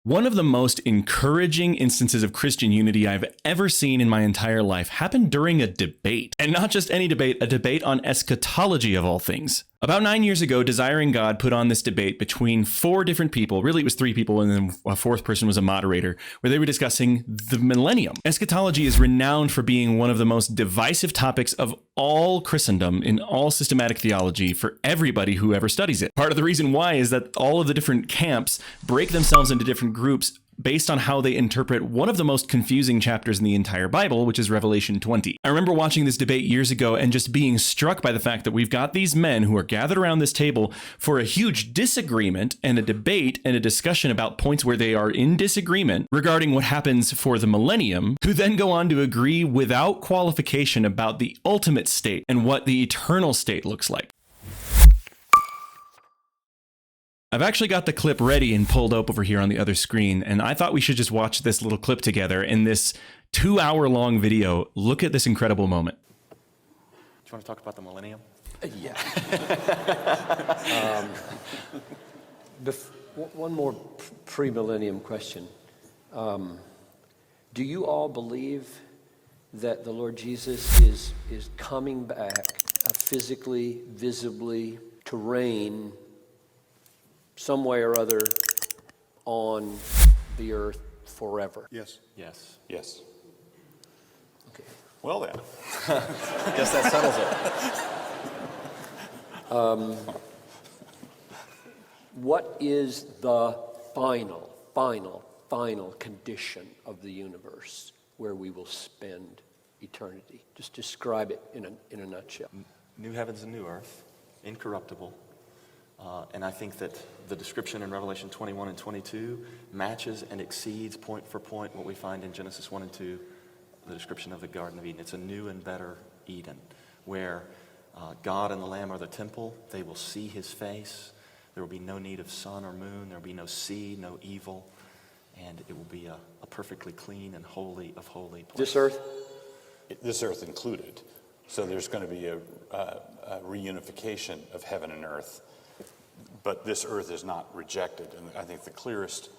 One of the most encouraging instances of Christian unity I've ever seen in my entire life happened during a debate. And not just any debate, a debate on eschatology of all things. About 9 years ago, Desiring God put on this debate between 4 different people. Really, it was 3 people, and then a 4th person was a moderator, where they were discussing the Millennium. Eschatology is renowned for being one of the most divisive topics of all Christendom in all systematic theology for everybody who ever studies it. Part of the reason why is that all of the different camps break themselves into different groups based on how they interpret one of the most confusing chapters in the entire Bible, which is Revelation 20. I remember watching this debate years ago and just being struck by the fact that we've got these men who are gathered around this table for a huge disagreement and a debate and a discussion about points where they are in disagreement regarding what happens for the millennium, who then go on to agree without qualification about the ultimate state and what the eternal state looks like. I've actually got the clip ready and pulled up over here on the other screen, and I thought we should just watch this little clip together in this 2-hour-long video. Look at this incredible moment. Do you want to talk about the millennium? Yeah. One more pre-millennium question. Do you all believe that the Lord Jesus is coming back physically, visibly, to reign some way or other on the earth forever? Yes. Yes. Yes. Okay. Well then. Guess that settles it. What is the final condition of the universe where we will spend eternity? Just describe it in a nutshell. New heavens and new earth, incorruptible. And I think that the description in Revelation 21 and 22 matches and exceeds point for point what we find in Genesis 1 and 2, the description of the Garden of Eden. It's a new and better Eden, where God and the Lamb are the temple. They will see his face. There will be no need of sun or moon. There will be no sea, no evil. And it will be a perfectly clean and holy of holy place. This earth? This earth included. So there's going to be a reunification of heaven and earth. But this earth is not rejected. And I think the clearest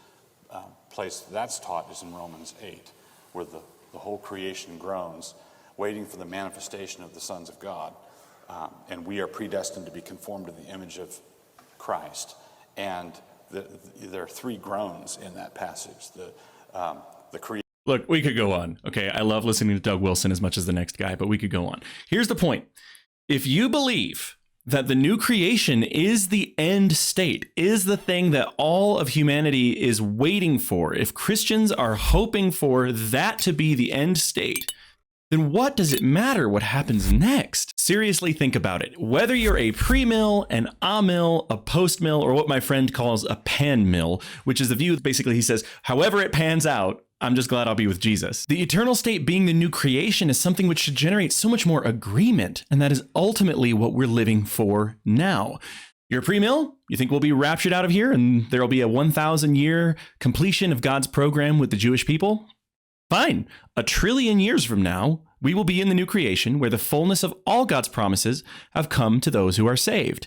place that's taught is in Romans 8, where the whole creation groans, waiting for the manifestation of the sons of God. And we are predestined to be conformed to the image of Christ. And there are 3 groans in that passage. The creation. Look, we could go on. Okay, I love listening to Doug Wilson as much as the next guy, but we could go on. Here's the point. If you believe that the new creation is the end state, is the thing that all of humanity is waiting for, if Christians are hoping for that to be the end state, then what does it matter what happens next? Seriously, think about it. Whether you're a pre-mill, an a-mill, a post-mill, or what my friend calls a pan-mill, which is the view, basically he says, however it pans out, I'm just glad I'll be with Jesus. The eternal state being the new creation is something which should generate so much more agreement, and that is ultimately what we're living for now. You're a pre-mill? You think we'll be raptured out of here and there'll be a 1,000-year completion of God's program with the Jewish people? Fine. 1 trillion years from now, we will be in the new creation where the fullness of all God's promises have come to those who are saved.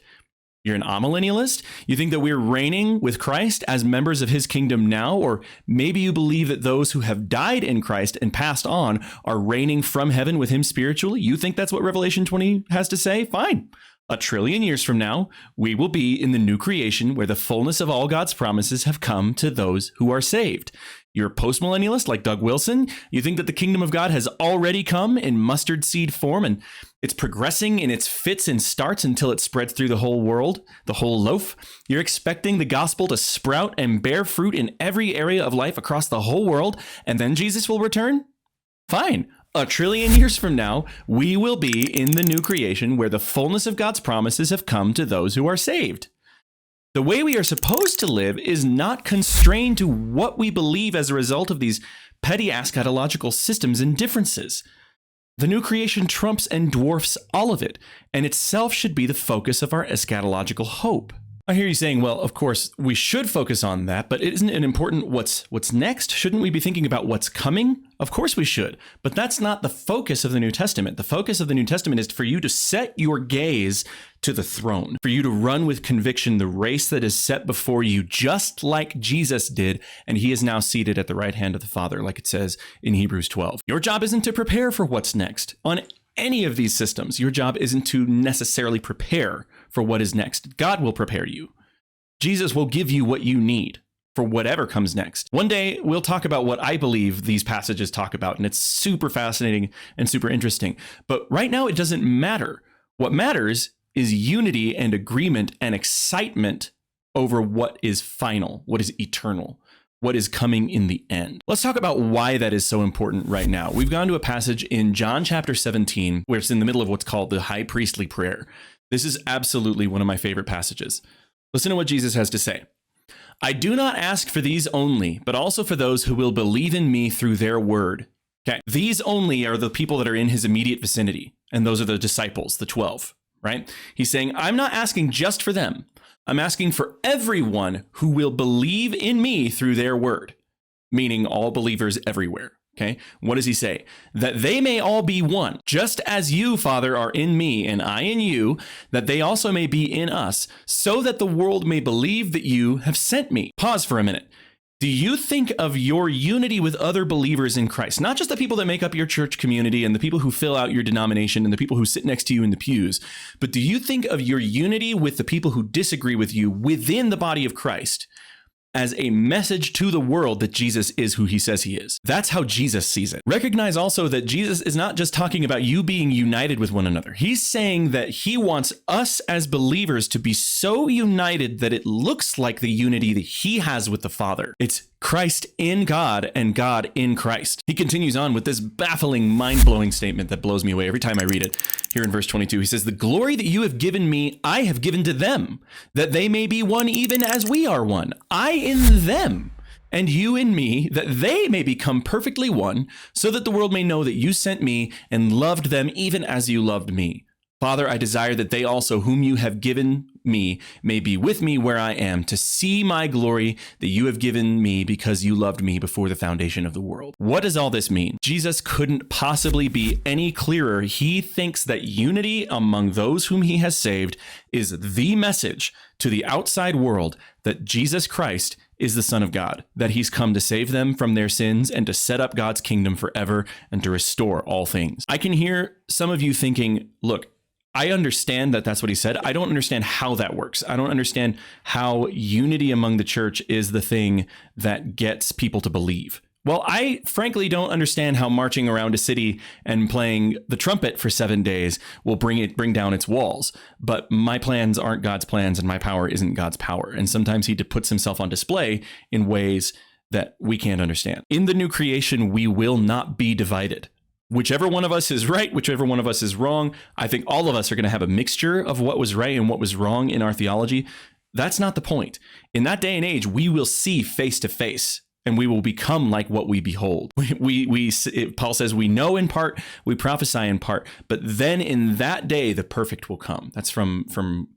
You're an amillennialist? You think that we're reigning with Christ as members of his kingdom now? Or maybe you believe that those who have died in Christ and passed on are reigning from heaven with him spiritually? You think that's what Revelation 20 has to say? Fine. 1 trillion years from now, we will be in the new creation where the fullness of all God's promises have come to those who are saved. You're a postmillennialist like Doug Wilson. You think that the kingdom of God has already come in mustard seed form and it's progressing in its fits and starts until it spreads through the whole world, the whole loaf. You're expecting the gospel to sprout and bear fruit in every area of life across the whole world, and then Jesus will return? Fine. 1 trillion years from now, we will be in the new creation where the fullness of God's promises have come to those who are saved. The way we are supposed to live is not constrained to what we believe as a result of these petty eschatological systems and differences. The new creation trumps and dwarfs all of it, and itself should be the focus of our eschatological hope. I hear you saying, well, of course, we should focus on that, but isn't it important what's next? Shouldn't we be thinking about what's coming? Of course we should, but that's not the focus of the New Testament. The focus of the New Testament is for you to set your gaze to the throne, for you to run with conviction the race that is set before you, just like Jesus did, and he is now seated at the right hand of the Father, like it says in Hebrews 12. Your job isn't to prepare for what's next. On any of these systems, your job isn't to necessarily prepare for what is next. God will prepare you. Jesus will give you what you need for whatever comes next. One day, we'll talk about what I believe these passages talk about, and it's super fascinating and super interesting. But right now, it doesn't matter. What matters is unity and agreement and excitement over what is final, what is eternal, what is coming in the end. Let's talk about why that is so important right now. We've gone to a passage in John chapter 17, where it's in the middle of what's called the high priestly prayer. This is absolutely one of my favorite passages. Listen to what Jesus has to say. I do not ask for these only, but also for those who will believe in me through their word. Okay. These only are the people that are in his immediate vicinity. And those are the disciples, the 12, right? He's saying, I'm not asking just for them. I'm asking for everyone who will believe in me through their word, meaning all believers everywhere. Okay. What does he say? That they may all be one, just as you, Father, are in me and I in you, that they also may be in us, so that the world may believe that you have sent me. Pause for a minute. Do you think of your unity with other believers in Christ, not just the people that make up your church community and the people who fill out your denomination and the people who sit next to you in the pews, but do you think of your unity with the people who disagree with you within the body of Christ as a message to the world that Jesus is who he says he is? That's how Jesus sees it. Recognize also that Jesus is not just talking about you being united with one another. He's saying that he wants us as believers to be so united that it looks like the unity that he has with the Father. It's Christ in God and God in Christ. He continues on with this baffling, mind-blowing statement that blows me away every time I read it. Here in verse 22, he says, the glory that you have given me, I have given to them, that they may be one even as we are one. I in them, and you in me, that they may become perfectly one, so that the world may know that you sent me and loved them even as you loved me. Father, I desire that they also, whom you have given me, may be with me where I am, to see my glory that you have given me because you loved me before the foundation of the world. What does all this mean? Jesus couldn't possibly be any clearer. He thinks that unity among those whom he has saved is the message to the outside world that Jesus Christ is the Son of God, that he's come to save them from their sins and to set up God's kingdom forever and to restore all things. I can hear some of you thinking, look, I understand that that's what he said. I don't understand how that works. I don't understand how unity among the church is the thing that gets people to believe. Well, I frankly don't understand how marching around a city and playing the trumpet for 7 days will bring down its walls. But my plans aren't God's plans and my power isn't God's power. And sometimes he puts himself on display in ways that we can't understand. In the new creation, we will not be divided. Whichever one of us is right, whichever one of us is wrong, I think all of us are going to have a mixture of what was right and what was wrong in our theology. That's not the point. In that day and age, we will see face to face and we will become like what we behold. Paul says, we know in part, we prophesy in part, but then in that day, the perfect will come. That's from 1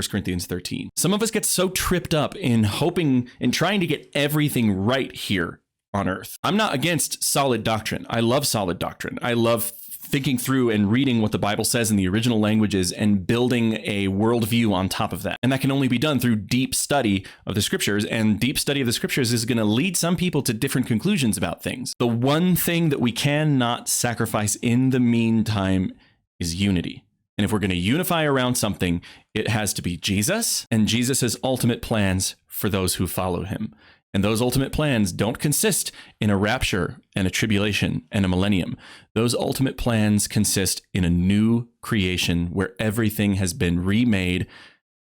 Corinthians 13. Some of us get so tripped up in hoping and trying to get everything right here on earth. I'm not against solid doctrine. I love solid doctrine. I love thinking through and reading what the Bible says in the original languages and building a worldview on top of that. And that can only be done through deep study of the scriptures. And deep study of the scriptures is going to lead some people to different conclusions about things. The one thing that we cannot sacrifice in the meantime is unity. And if we're going to unify around something, it has to be Jesus and Jesus's ultimate plans for those who follow him. And those ultimate plans don't consist in a rapture and a tribulation and a millennium. Those ultimate plans consist in a new creation where everything has been remade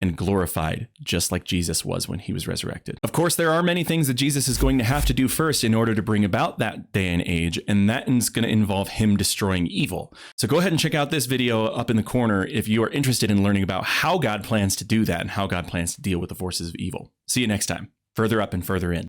and glorified, just like Jesus was when he was resurrected. Of course, there are many things that Jesus is going to have to do first in order to bring about that day and age, and that is going to involve him destroying evil. So go ahead and check out this video up in the corner if you are interested in learning about how God plans to do that and how God plans to deal with the forces of evil. See you next time. Further up and further in.